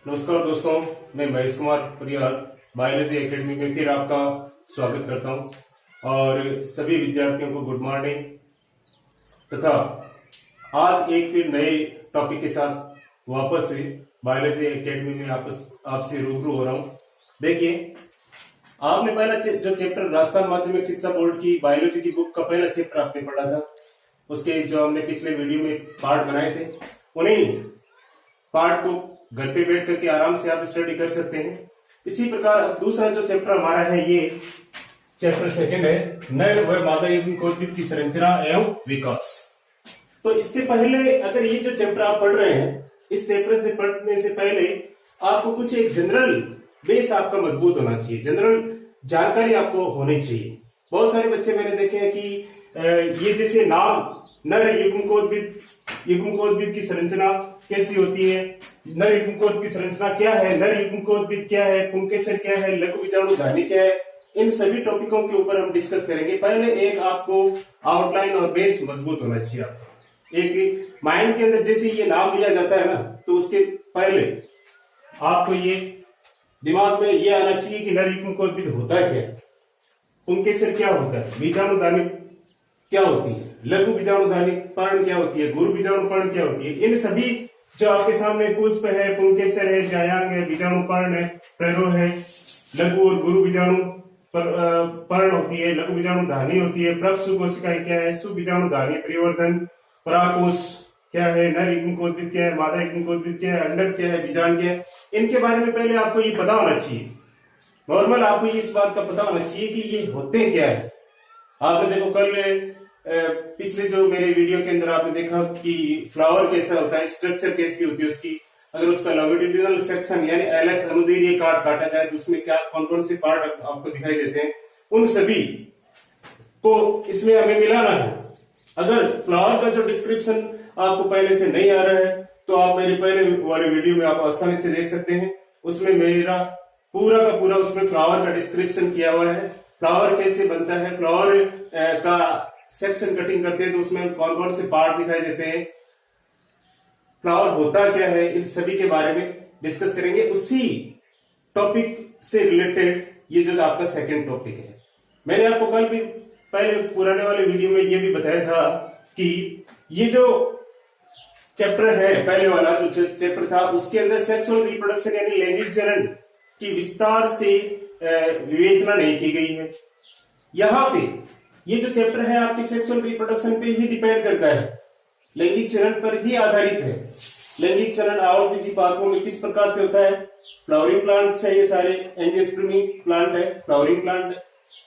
नमस्कार दोस्तों, मैं महेश कुमार परियार बायोलॉजी एकेडमी में फिर आपका स्वागत करता हूं और सभी विद्यार्थियों को गुड मॉर्निंग तथा आज एक फिर नए टॉपिक के साथ वापस से बायोलॉजी एकेडमी में आपसे रूबरू हो रहा हूं। देखिए, आपने पहला जो चैप्टर राजस्थान माध्यमिक शिक्षा बोर्ड की बायोलॉजी की बुक का पहला चैप्टर आपने पढ़ा था, उसके जो हमने पिछले वीडियो में पार्ट बनाए थे, उन्हीं पार्ट को घर पे बैठ करके आराम से आप स्टडी कर सकते हैं। इसी प्रकार दूसरा जो चैप्टर हमारा है, ये चैप्टर सेकंड है, नर व मादा युग्मकोद्भिद की संरचना एवं विकास। तो इससे पहले अगर ये जो चैप्टर आप पढ़ रहे हैं, इस चैप्टर से पढ़ने से पहले आपको कुछ एक जनरल बेस आपका मजबूत होना चाहिए, जनरल जानकारी आपको होनी चाहिए। बहुत सारे बच्चे मैंने देखे हैं कि ये जैसे नाम नर युग्मकोद्भिद की संरचना कैसी होती है, नर युग्मकोद्भिद की संरचना क्या है, नर युग्मकोद्भिद क्या है, पुंकेसर क्या है, लघु बीजाणु धानी क्या है, इन सभी टॉपिकों के ऊपर हम डिस्कस करेंगे। पहले एक आपको आउटलाइन और बेस मजबूत होना चाहिए। आपको एक माइंड के अंदर जैसे ये नाम लिया जाता है ना, तो उसके पहले आपको ये दिमाग में ये आना चाहिए कि नर युग्मकोद्भिद होता क्या है, पुंकेसर क्या होता है, बीजाणु धानी क्या होती है, लघु बीजाणु धानी पर्ण क्या होती है, गुरु बीजाणु पर्ण क्या होती है। इन सभी जो आपके सामने पुष्प है, पुंकेसर है, जायांग है, बीजाणु पर्ण है, प्ररो है, लघु और गुरु बीजाणु पर्ण होती है, लघु बीजाणु धानी होती है, प्रक्षु कोशिकाएं क्या है, सुबीजाणु धानी परिवर्तन, पराकोश क्या है, नर युग्मकोद्भिद क्या है, मादा युग्मकोद्भिद क्या है, अंडक क्या है, बीजांड क्या है। इनके बारे में पहले आपको ये पता होना चाहिए। नॉर्मल आपको इस बात का पता होना चाहिए कि ये होते क्या है। आपने देखो कल पिछले जो मेरे वीडियो के अंदर आपने देखा कि फ्लावर कैसा होता है, स्ट्रक्चर कैसी होती है उसकी। अगर उसका लॉन्गिट्यूडिनल सेक्शन यानी एलएस अनुदैर्ध्य काटा जाए तो उसमें क्या कौन कौन से पार्ट आपको दिखाई देते हैं, उन सभी को इसमें हमें मिलाना है। अगर फ्लावर का जो डिस्क्रिप्शन आपको पहले से नहीं आ रहा है तो आप मेरे पहले वाले वीडियो में आप आसानी से देख सकते हैं। उसमें मेरा पूरा का पूरा उसमें फ्लावर का डिस्क्रिप्शन किया हुआ है। फ्लावर कैसे बनता है, फ्लावर का सेक्शन कटिंग करते हैं तो उसमें कौन कौन से पार्ट दिखाई देते हैं, फ्लावर होता क्या है, इन सभी के बारे में डिस्कस करेंगे। उसी टॉपिक से रिलेटेड ये जो आपका सेकंड टॉपिक है। मैंने आपको कल भी पहले पुराने वाले वीडियो में ये भी बताया था कि ये जो चैप्टर है, पहले वाला जो चैप्टर था, उसके अंदर सेक्सुअल रिप्रोडक्शन यानी लैंगिक जनन की विस्तार से विवेचना नहीं की गई है। यहाँ पे ये जो चैप्टर है आपकी सेक्सुअल रिप्रोडक्शन पे ही डिपेंड करता है, लैंगिक चरण पर ही आधारित है। लैंगिक चरण आवृत्ति पार्कों में किस प्रकार से होता है, फ्लावरिंग प्लांट है, ये सारे एंजियोस्पर्मी प्लांट है, फ्लावरिंग प्लांट है।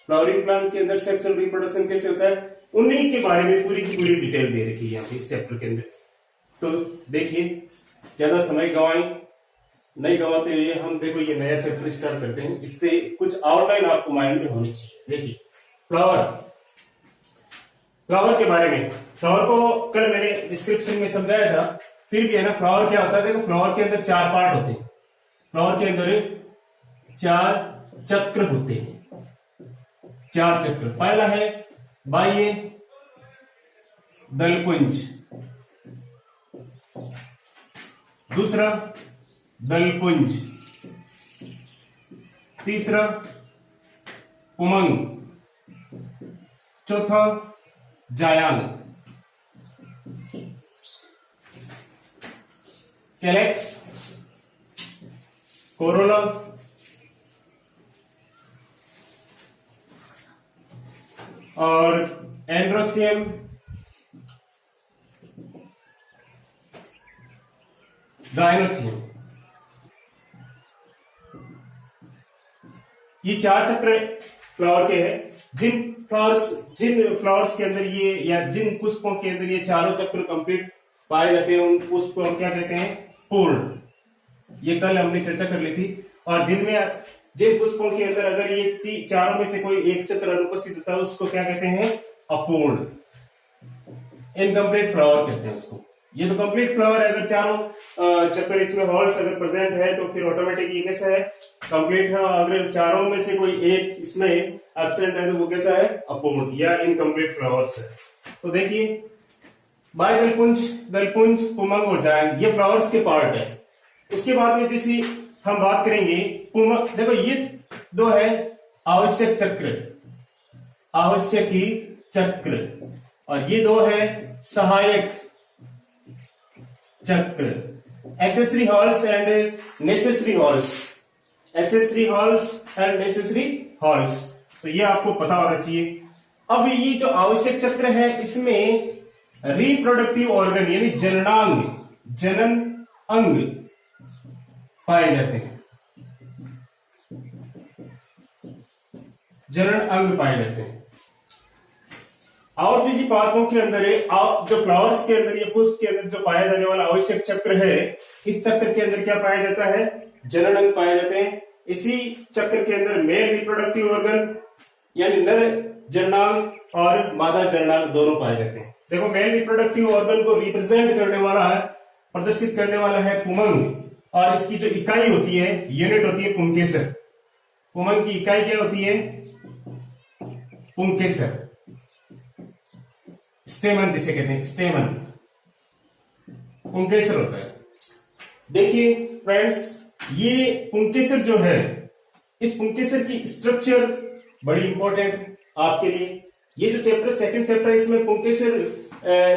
फ्लावरिंग प्लांट के अंदर सेक्सुअल रिप्रोडक्शन कैसे होता है, उन्हीं के बारे में पूरी की पूरी डिटेल दे रखी है यहाँ पे इस चैप्टर के अंदर। तो देखिए, ज्यादा समय नहीं गंवाते हुए हम देखो ये नया चैप्टर स्टार्ट करते हैं। इससे कुछ आउटलाइन आपको माइंड में होनी चाहिए। देखिए, फ्लावर के बारे में, फ्लावर को कल मैंने डिस्क्रिप्शन में समझाया था, फिर भी है ना, फ्लावर क्या होता है। देखो, फ्लावर के अंदर 4 पार्ट होते हैं। फ्लावर के अंदर 4 चक्र होते हैं, 4 चक्र। पहला है बाह्य दलपुंज, दूसरा दलपुंज, तीसरा उमंग, चौथा जायांग, कैलेक्स, कोरोला, और एंड्रोसियम, गाइनोसियम। ये 4 चक्र फ्लावर के हैं। जिन फ्लावर्स के अंदर ये या जिन पुष्पों के अंदर ये चारों चक्र कंप्लीट पाए जाते हैं, उन पुष्प को हम क्या कहते हैं, पूर्ण। ये कल हमने चर्चा कर ली थी। और जिन पुष्पों के अंदर अगर ये चारों में से कोई एक चक्र अनुपस्थित होता है, उसको क्या कहते हैं, अपूर्ण, इनकम्प्लीट फ्लावर कहते हैं उसको। ये तो कंप्लीट फ्लावर है। अगर चारों चक्कर इसमें हॉल्स अगर प्रेजेंट है तो फिर ऑटोमेटिक ये कैसा है, कंप्लीट है। अगर चारों में से कोई एक इसमें एब्सेंट है तो वो कैसा है, अपूर्ण या इनकम्प्लीट फ्लावर्स है। तो देखिए, बाय दलपुंज, पुमंग और जायंग, ये फ्लावर्स के पार्ट है। उसके बाद में जैसे हम बात करेंगे देखो ये दो है आवश्यक चक्र, आवश्यकी चक्र, और ये दो है सहायक चक्र, accessory halls and necessary halls, accessory halls and necessary halls. तो ये आपको पता होना चाहिए। अब ये जो आवश्यक चक्र है इसमें रिप्रोडक्टिव ऑर्गन यानी जननांग, जनन अंग पाए जाते हैं, जनन अंग पाए जाते हैं। और किसी पादपों के अंदर जो फ्लावर्स के अंदर या पुष्प के अंदर जो पाया जाने वाला आवश्यक चक्र है, इस चक्र के अंदर क्या पाया जाता है? जनन अंग पाए जाते हैं। इसी चक्र के अंदर मेल रिप्रोडक्टिव ऑर्गन यानी नर जननांग और मादा जननांग दोनों पाए जाते हैं। देखो मेल रिप्रोडक्टिव ऑर्गन को रिप्रेजेंट करने वाला है, प्रदर्शित करने वाला है पुमंग, और इसकी जो इकाई होती है, यूनिट होती है पुंकेसर। पुमंग की इकाई क्या होती है? पुंकेसर, स्टेमन जिसे कहते हैं, स्टेमन पुंकेसर होता है। देखिए फ्रेंड्स, ये पुंकेसर जो है, इस पुंकेसर की स्ट्रक्चर बड़ी इंपॉर्टेंट आपके लिए। ये जो चैप्टर सेकंड चैप्टर है, इसमें पुंकेसर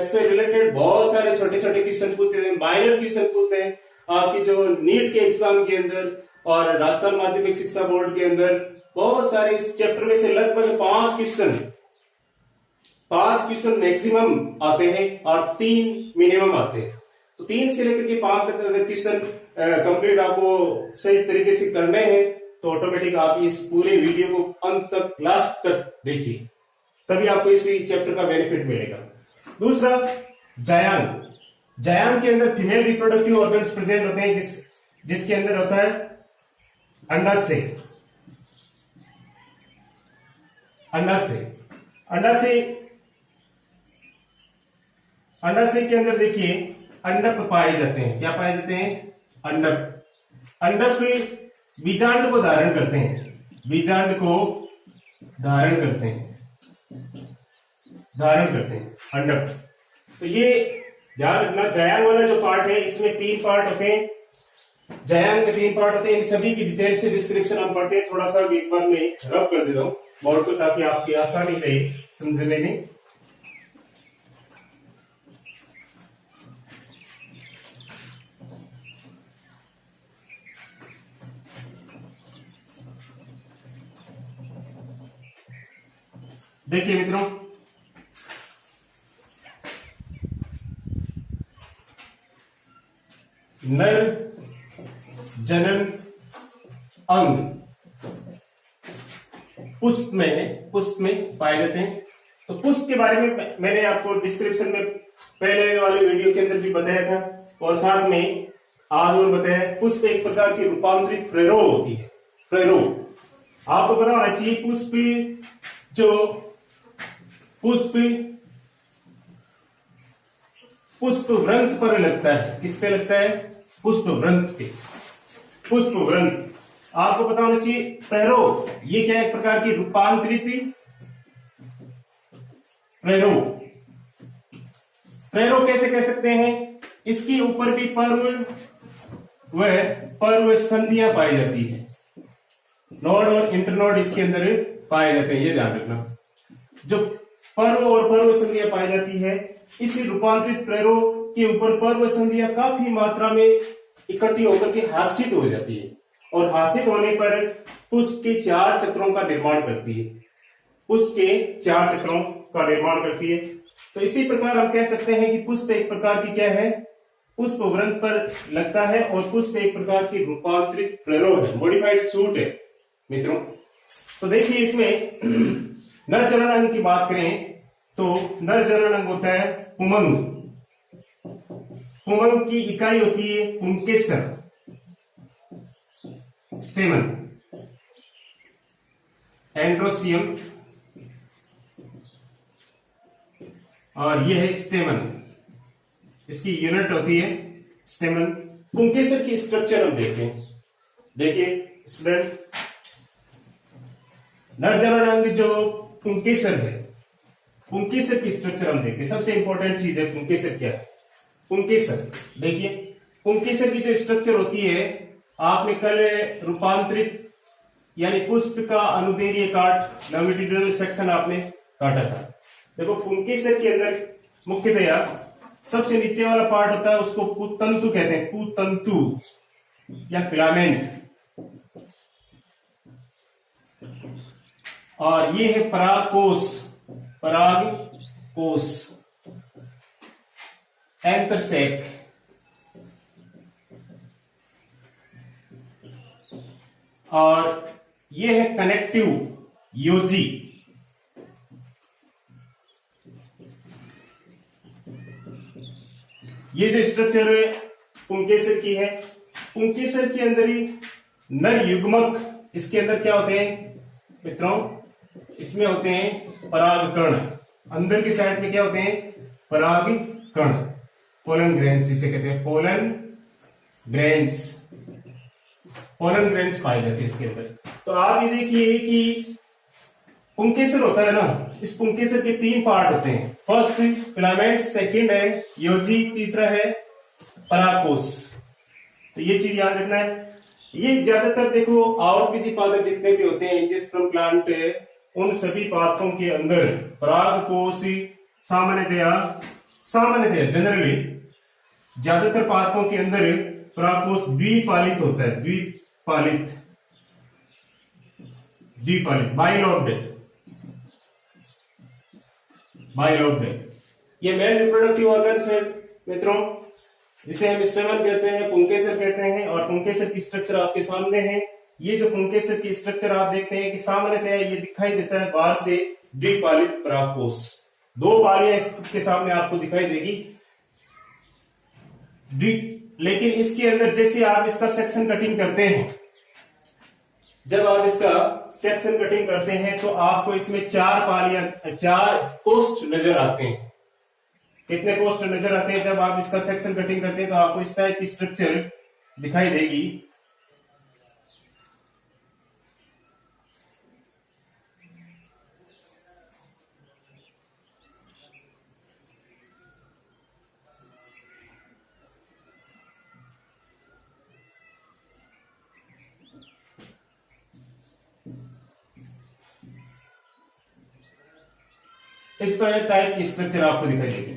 से रिलेटेड बहुत सारे छोटे छोटे क्वेश्चन पूछते हैं, माइनर क्वेश्चन पूछते हैं आपके जो नीट के एग्जाम के अंदर और राजस्थान माध्यमिक शिक्षा बोर्ड के अंदर। बहुत सारे इस चैप्टर में से लगभग 5 क्वेश्चन मैक्सिमम आते हैं और 3 मिनिमम आते हैं। तो 3 से लेकर के 5 तक अगर क्वेश्चन कंप्लीट आपको सही तरीके से करने हैं तो ऑटोमेटिक आप इस पूरे वीडियो को अंत तक, लास्ट तक देखिए, तभी आपको इसी चैप्टर का बेनिफिट मिलेगा। दूसरा, जायांग। जायांग के अंदर फीमेल रिप्रोडक्टिव ऑर्गन्स प्रेजेंट होते हैं, जिसके अंदर होता है अंडाशय। अंडाशय के अंदर देखिए अंडक पाए जाते हैं। क्या पाए जाते हैं? अंडक बीजांड को धारण करते हैं, बीजांड को धारण करते हैं अंडक। तो ये ध्यान रखना, जायांग वाला जो पार्ट है इसमें 3 पार्ट होते हैं, जायांग में 3 पार्ट होते हैं। इन सभी की डिटेल से डिस्क्रिप्शन हम पढ़ते हैं। थोड़ा सा एक बार मैं रब कर देता हूं बोर्ड को, ताकि आपकी आसानी रहे समझने में। देखिए मित्रों, नर जनन अंग पुष्प में पाए जाते हैं। तो पुष्प के बारे में मैंने आपको डिस्क्रिप्शन में पहले वाले वीडियो के अंदर भी बताया था, और साथ में आज और बताया। पुष्प एक प्रकार की रूपांतरित प्रेरो होती है। प्रेरो आपको पता होना चाहिए। पुष्प व्रंत पर लगता है। किस पे लगता है? पुष्प व्रंत पे। पुष्प व्रंत आपको पता होना चाहिए। प्रेरो ये क्या है? एक प्रकार की रूपांतरित प्रेरो। प्रेरो कैसे कह सकते हैं? इसके ऊपर भी पर्व संधियां पाई जाती है। नोड और इंटरनोड इसके अंदर पाए जाते हैं, ये ध्यान रखना। जो पर्व और पर्व संधियां पाई जाती है, इसी रूपांतरित प्रेरो के ऊपर पर्व संधियां काफी मात्रा में इकट्ठी होकर के हासित हो जाती है, और हासित होने पर पुष्प के 4 चक्रों का निर्माण करती है। पुष्प के 4 चक्रों का निर्माण करती है। तो इसी प्रकार हम कह सकते हैं कि पुष्प एक प्रकार की क्या है? पुष्प व्रंत पर लगता है, और पुष्प एक प्रकार की रूपांतरित प्रेरो है, मॉडिफाइड सूट है मित्रों। तो देखिए इसमें नर जनन अंग की बात करें तो नर जनन अंग होता है पुमंग। पुमंग की इकाई होती है पुंकेसर, स्टेमन, एंड्रोसियम, और यह है स्टेमन। इसकी यूनिट होती है स्टेमन। पुंकेसर की स्ट्रक्चर हम देखते हैं। देखिए स्टूडेंट, नर जनन अंग जो पुंकेसर है, पुंकेसर की स्ट्रक्चर हम देखते हैं। सबसे इंपॉर्टेंट चीज है पुंकेसर क्या है। पुंकेसर देखिए, पुंकेसर की जो स्ट्रक्चर होती है, आपने कल रूपांतरित यानी पुष्प का अनुदैर्घ्य काट लॉन्गिट्यूडिनल सेक्शन आपने काटा था। देखो पुंकेसर के अंदर मुख्यतया सबसे नीचे वाला पार्ट होता है, उसको पुतंतु कहते हैं, पुतंतु या फिलामेंट, और ये है परागकोश, परागकोश, एंथरसेक, और ये है कनेक्टिव योजी। ये जो स्ट्रक्चर पुंकेसर की है, पुंकेसर के अंदर ही नर युग्मक, इसके अंदर क्या होते हैं मित्रों, इसमें होते हैं परागकण, अंदर की साइड में क्या होते हैं परागकण, पोलन ग्रेन्स जिसे कहते हैं, पोलन ग्रेन्स, पोलन ग्रेन्स पाए जाते हैं इसके अंदर। तो आप ये देखिए कि पुंकेसर होता है ना, इस पुंकेसर के 3 पार्ट होते हैं, फर्स्ट फिलामेंट, सेकंड है योजी, तीसरा है परागकोश। तो ये चीज याद रखना है। ये ज्यादातर देखो आवृत्ति पादप जितने भी होते हैं एंजियोस्पर्म प्लांट, उन सभी पादपों के अंदर परागकोश सामान्यतया जनरली ज्यादातर पादपों के अंदर परागकोश द्विपालित होता है, द्विपालित, बाइलोब्ड। ये मेल रिप्रोडक्टिव ऑर्गन्स है मित्रों, इसे हम स्टेमन कहते हैं, पुंकेसर कहते हैं, और पुंकेसर की स्ट्रक्चर आपके सामने है। ये जो पुंकेसर की स्ट्रक्चर आप देखते हैं कि सामान्यतः ये दिखाई देता है बाहर से द्विपालित परागकोश, 2 पालियां इसके सामने आपको दिखाई देगी, लेकिन इसके अंदर जैसे आप इसका सेक्शन कटिंग करते हैं, जब आप इसका सेक्शन कटिंग करते हैं तो आपको इसमें 4 पालियां, 4 कोष्ठ नजर आते हैं। कितने कोष्ठ नजर आते हैं? जब आप इसका सेक्शन कटिंग करते हैं तो आपको इस टाइप की स्ट्रक्चर दिखाई देगी। इस पर टाइप की स्ट्रक्चर आपको दिखाई देगी।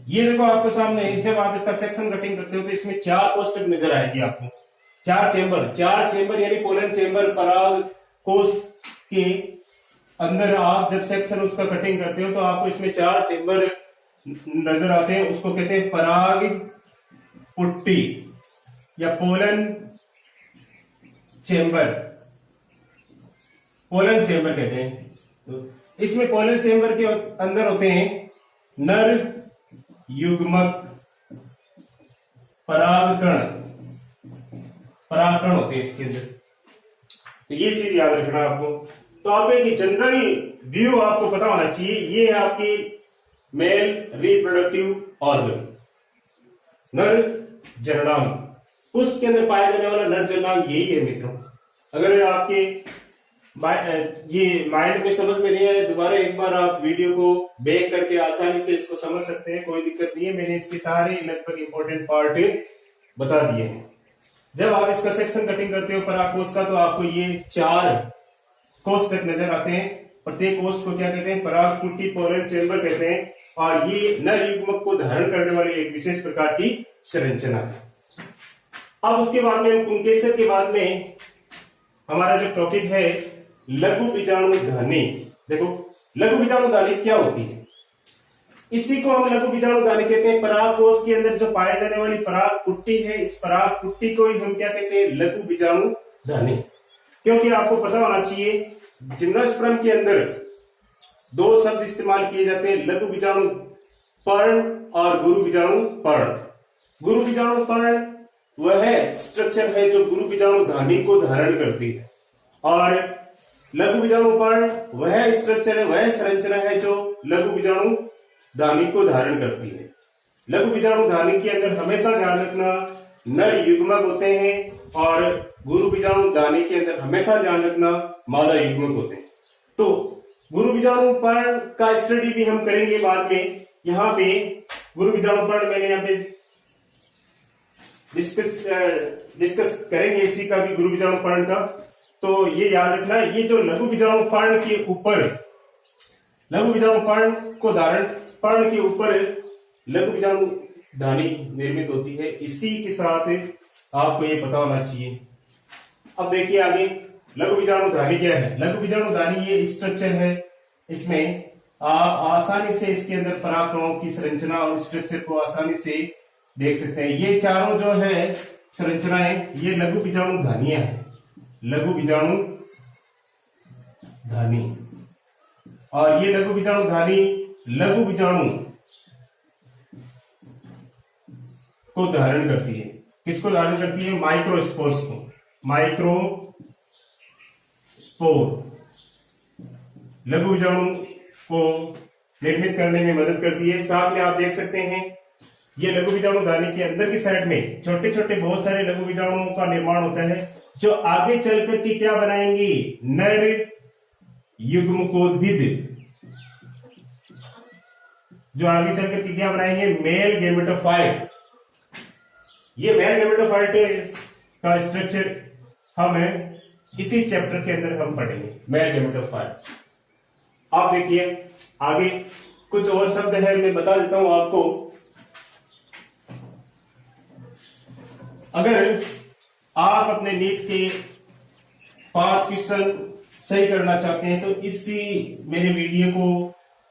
ये देखो आपके सामने, जब आप इसका सेक्शन कटिंग करते हो तो इसमें 4 कोष्ठक नजर आएगी आपको, 4 चेंबर यानी पोलन चेंबर, पराग कोष के अंदर आप जब सेक्शन उसका कटिंग करते हो तो आपको इसमें 4 चेंबर नजर आते हैं। उसको कहते हैं पराग पुट्टी या पोलन चेंबर कहते हैं। तो इसमें पोलन चेंबर के अंदर होते हैं नर युग्मक, परागकण होते हैं इसके अंदर। तो ये चीज याद रखना आपको। तो आप एक जनरल व्यू आपको पता होना चाहिए। ये है आपकी मेल रिप्रोडक्टिव ऑर्गन, नर जननांग, पुष्प के अंदर पाया जाने वाला नर जननांग यही है मित्रों। अगर आपके ये माइंड में समझ में नहीं आया, दोबारा एक बार आप वीडियो को बैक करके आसानी से इसको समझ सकते हैं, कोई दिक्कत नहीं है। मैंने इसके सारे लगभग इंपॉर्टेंट पार्ट बता दिए हैं। जब आप इसका सेक्शन कटिंग करते हो परागकोश का, तो आपको ये 4 कोष्ठक नजर आते हैं। प्रत्येक कोष्ठ को क्या कहते हैं? पराग पुट्टी, पोलन चेंबर कहते हैं। और ये नर युग्मक को धारण करने वाली एक विशेष प्रकार की संरचना है। अब उसके बाद में पुंकेसर के बाद में हमारा जो टॉपिक है लघु बीजाणुधानी। देखो लघु बीजाणुधानी क्या होती है, इसी को हम लघु बीजाणुधानी कहते हैं। परागकोश के अंदर जो पाए जाने वाली पराग पुट्टी है, इस पराग पुट्टी को ही हम क्या कहते हैं? लघु बीजाणुधानी। क्योंकि आपको पता होना चाहिए जिम्नोस्पर्म के अंदर 2 शब्द इस्तेमाल किए जाते हैं, लघु बीजाणु पर्ण और गुरु बीजाणु पर्ण। गुरु बीजाणु पर्ण वह स्ट्रक्चर है जो गुरु बीजाणुधानी को धारण करती है, और लघु बीजाणुपर्ण वह स्ट्रक्चर है, वह संरचना है जो लघु बीजाणुधानी को धारण करती है। लघु बीजाणुधानी के अंदर हमेशा ध्यान रखना नर युग्मक होते हैं, और गुरु बीजाणुधानी के अंदर हमेशा ध्यान रखना मादा युग्मक होते हैं। तो गुरु बीजाणु पर्ण का स्टडी भी हम करेंगे बाद में। यहाँ पे गुरु बीजाणु पर्ण मैंने यहाँ पे डिस्कस करेंगे इसी का भी, गुरु बीजाणु पर्ण का। तो ये याद रखना, ये जो लघु बीजाणु पर्ण के ऊपर, लघु बीजाणु पर्ण के ऊपर लघु बीजाणु धानी निर्मित होती है, इसी के साथ आपको ये पता होना चाहिए। अब देखिए आगे, लघु बीजाणु धानी क्या है। लघु बीजाणु धानी ये स्ट्रक्चर है, इसमें आप आसानी से इसके अंदर परागकणों की संरचना और स्ट्रक्चर को आसानी से देख सकते हैं। ये चारों जो है संरचनाएं, ये लघु बीजाणु धानियां हैं, लघु बीजाणु धानी। और ये लघु बीजाणु धानी लघु बीजाणु को धारण करती है। किसको धारण करती है? माइक्रोस्पोर्स को, माइक्रोस्पोर लघु बीजाणु को निर्मित करने में मदद करती है। साथ में आप देख सकते हैं ये लघु बीजाणु धानी के अंदर की साइड में छोटे छोटे बहुत सारे लघु बीजाणुओं का निर्माण होता है, जो आगे चलकर के क्या बनाएंगे? नर युग्मकोद्भिद, जो आगे चलकर के क्या बनाएंगे? Mail gametophyte. ये मेल गेमेटोफाइट का स्ट्रक्चर हम इसी चैप्टर के अंदर हम पढ़ेंगे, मेल गेमेटोफाइट। आप देखिए आगे कुछ और शब्द है, मैं बता देता हूं आपको। अगर आप अपने नीट के 5 क्वेश्चन सही करना चाहते हैं तो इसी मेरे वीडियो को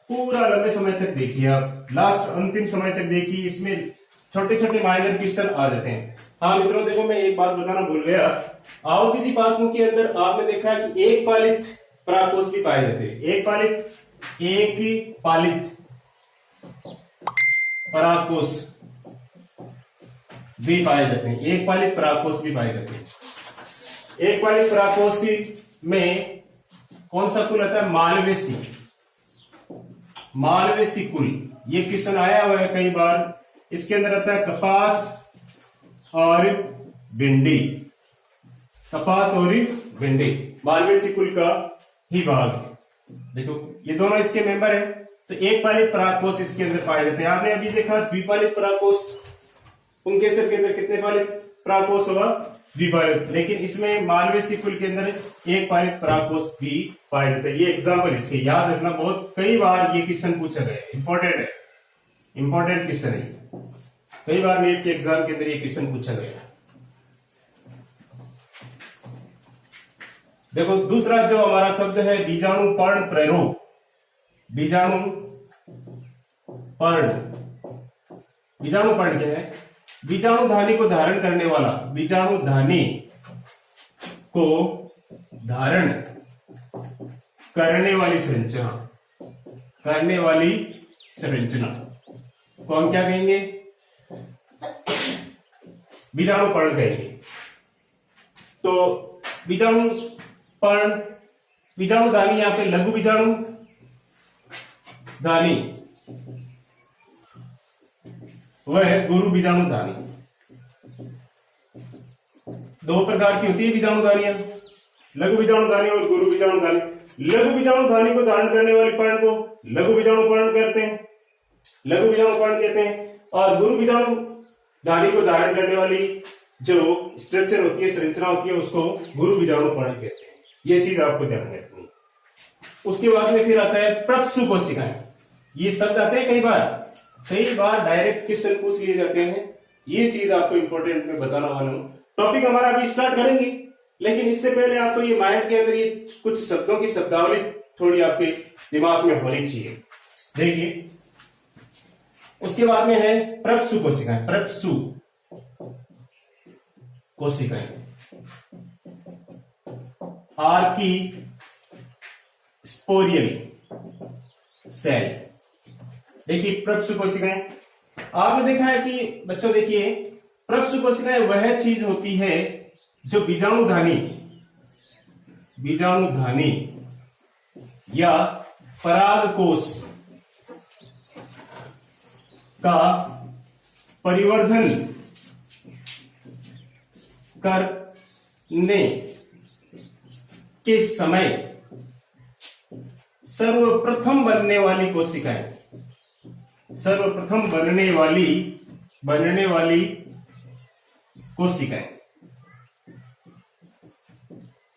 पूरा लंबे समय तक देखिए, आप लास्ट अंतिम समय तक देखिए, इसमें छोटे छोटे माइनर क्वेश्चन आ जाते हैं। हाँ मित्रों देखो, मैं एक बात बताना भूल गया, आउटबीजी पादपों के अंदर आपने देखा है कि एक पालित परागकोश भी पाए जाते हैं। एक पालित परागकोश भी पाए जाते हैं, एक पालित परागकोश भी पाए जाते हैं। एक पालित परागकोश में कौन सा कुल आता है? मालवेसी, मालवेसी कुल। ये क्वेश्चन आया हुआ है कई बार। इसके अंदर आता है कपास और भिंडी, कपास और भिंडी मालवेसी कुल का ही भाग है। देखो ये दोनों इसके मेंबर हैं। तो एक पालित परागकोश इसके अंदर पाए जाते हैं। आपने अभी देखा द्विपालित परागकोश, पुंकेसर के अंदर कितने पालित परागकोश होगा? द्विपालित। लेकिन इसमें मालवेसी कुल के अंदर एक पालित परागकोश भी पाए जाते हैं। ये एग्जाम्पल इसके याद रखना, बहुत कई बार ये क्वेश्चन पूछा गया है, इंपॉर्टेंट है, इंपॉर्टेंट क्वेश्चन है, कई बार नीट के एग्जाम के अंदर ये क्वेश्चन पूछा गया है। देखो दूसरा जो हमारा शब्द है बीजाणु पर्ण प्ररोग। बीजाणु पर्ण, बीजाणु पर्ण क्या है? बीजाणु धानी को धारण करने वाला, बीजाणु धानी को धारण करने वाली संरचना, करने वाली संरचना को हम क्या कहेंगे? बीजाणु पर्ण कहेंगे। तो बीजाणु पर्ण, बीजाणु धानी, यहां पे लघु बीजाणु धानी, वह गुरु बीजाणु धानी। दो प्रकार की होती है बीजाणु धानियां, लघु बीजाणु धानी और गुरु बीजाणु धानी। लघु बीजाणु धानी को धारण करने वाले पर्ण को लघु बीजाणु पर्ण कहते हैं, लघु बीजाणु पर्ण कहते हैं। और गुरु बीजाणु धानी को धारण करने वाली जो स्ट्रक्चर होती है, संरचना होती है, उसको गुरु बीजाणु पर्ण कहते हैं। ये चीज आपको ध्यान रखनी है। उसके बाद में फिर आता है प्रपसु कोशिकाएं। ये शब्द आते हैं कई बार डायरेक्ट क्वेश्चन पूछ लिए जाते हैं। ये चीज आपको इंपॉर्टेंट में बताना वाला हूं। टॉपिक हमारा अभी स्टार्ट करेंगे, लेकिन इससे पहले आपको ये माइंड के अंदर ये कुछ शब्दों की शब्दावली थोड़ी आपके दिमाग में होनी चाहिए। देखिए उसके बाद में है प्रपसु कोशिकाएं। प्रपसु कोशिकाएं, आर्की स्पोरियल सेल। देखिए प्रपसु कोशिकाएं, आपने देखा है कि बच्चों देखिए प्रपसु कोशिकाएं वह चीज होती है जो बीजाणुधानी या परागकोश का परिवर्धन करने के समय सर्वप्रथम बनने वाली कोशिकाएं, सर्वप्रथम बनने वाली कोशिकाएं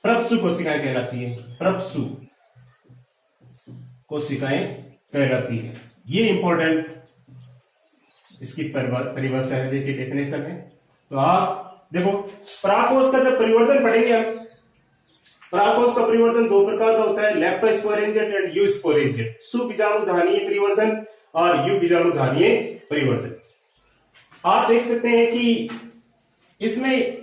प्रप्सु कोशिकाएं कहलाती है, प्रप्सु कोशिकाएं कहलाती है। ये इंपॉर्टेंट इसकी परिभाषा है, देखिए डेफिनेशन है। तो आप देखो परागकोश का जब परिवर्तन पढ़ेंगे हम, परागकोश का परिवर्तन दो प्रकार का होता है, लेप्टोस्पोरेंजिएट एंड यूस्पोरेंजिएट, सुबीजाणुधानीय परिवर्तन और युबीजाणुधानीय परिवर्तन। आप देख सकते हैं कि इसमें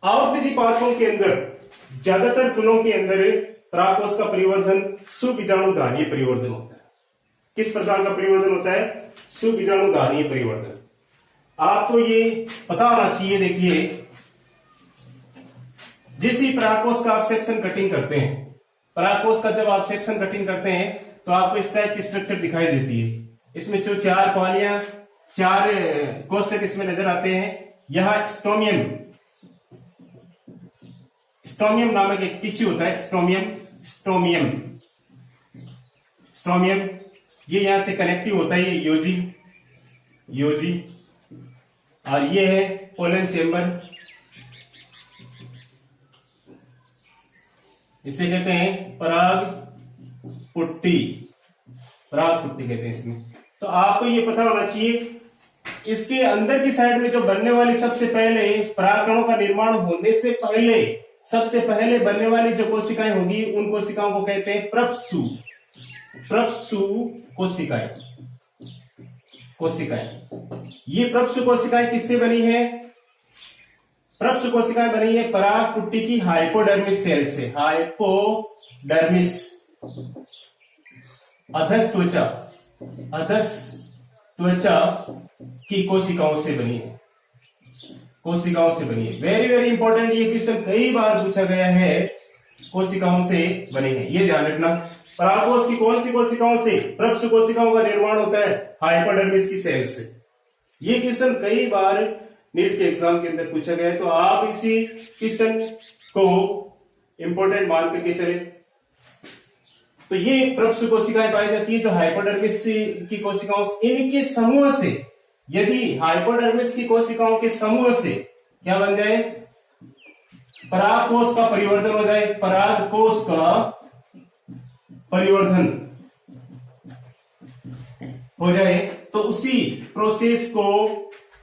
आवृत्ति पादपों के अंदर ज्यादातर कुलों के अंदर परागकोश का परिवर्तन सुबीजाणुधानीय परिवर्तन होता है। किस प्रकार का परिवर्तन होता है? सुबीजाणुधानीय परिवर्तन। आपको ये पता होना चाहिए। देखिए जिस ही परागकोश का आप सेक्शन कटिंग करते हैं, परागकोश का जब आप सेक्शन कटिंग करते हैं तो आपको इस टाइप की स्ट्रक्चर दिखाई देती है। इसमें जो 4 पालियां, 4 कोष्ठक इसमें नजर आते हैं। यहां स्टोमियम नामक एक टिश्यू होता है, स्टोमियम ये यहां से कनेक्टिव होता है, ये योजी और ये है पोलन चेंबर, इसे कहते हैं पराग पुट्टी कहते हैं इसमें। तो आपको ये पता होना चाहिए इसके अंदर की साइड में जो बनने वाली सबसे पहले परागकणों का निर्माण होने से पहले सबसे पहले बनने वाली जो कोशिकाएं होगी उन कोशिकाओं को कहते हैं प्रप्सु कोशिकाएं। ये प्रप्सु कोशिकाएं किससे बनी है? प्रप्सु कोशिकाएं बनी है पराग पुट्टी की हाइपोडर्मिस सेल से। हाइपोडर्मिस अधस त्वचा की कोशिकाओं से बनी है, वेरी वेरी इंपॉर्टेंट। ये क्वेश्चन कई बार पूछा गया है, कोशिकाओं से बने हैं, ये ध्यान रखना। परागकोश की कौन सी कोशिकाओं से? प्रप्सु कोशिकाओं का निर्माण होता है हाइपोडर्मिस की सेल से। ये क्वेश्चन कई बार नीट के एग्जाम के अंदर पूछा गया है, तो आप इसी क्वेश्चन को इंपॉर्टेंट मान करके चले। तो ये प्रप्सु कोशिकाएं पाई जाती है जो हाइपोडर्मिस की कोशिकाओं से, इनके समूह से, यदि हाइपोडर्मिस की कोशिकाओं के समूह से क्या बन जाए? परागकोश का परिवर्तन हो जाए, परागकोश का परिवर्तन हो जाए तो उसी प्रोसेस को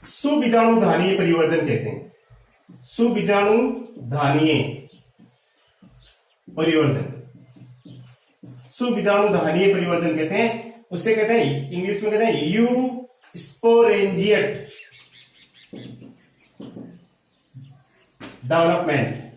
सुबीजाणुधानीय परिवर्तन कहते हैं। सुबीजाणुधानीय परिवर्तन कहते हैं। उससे कहते हैं इंग्लिश में कहते हैं यूस्पोरेंजिएट डेवलपमेंट।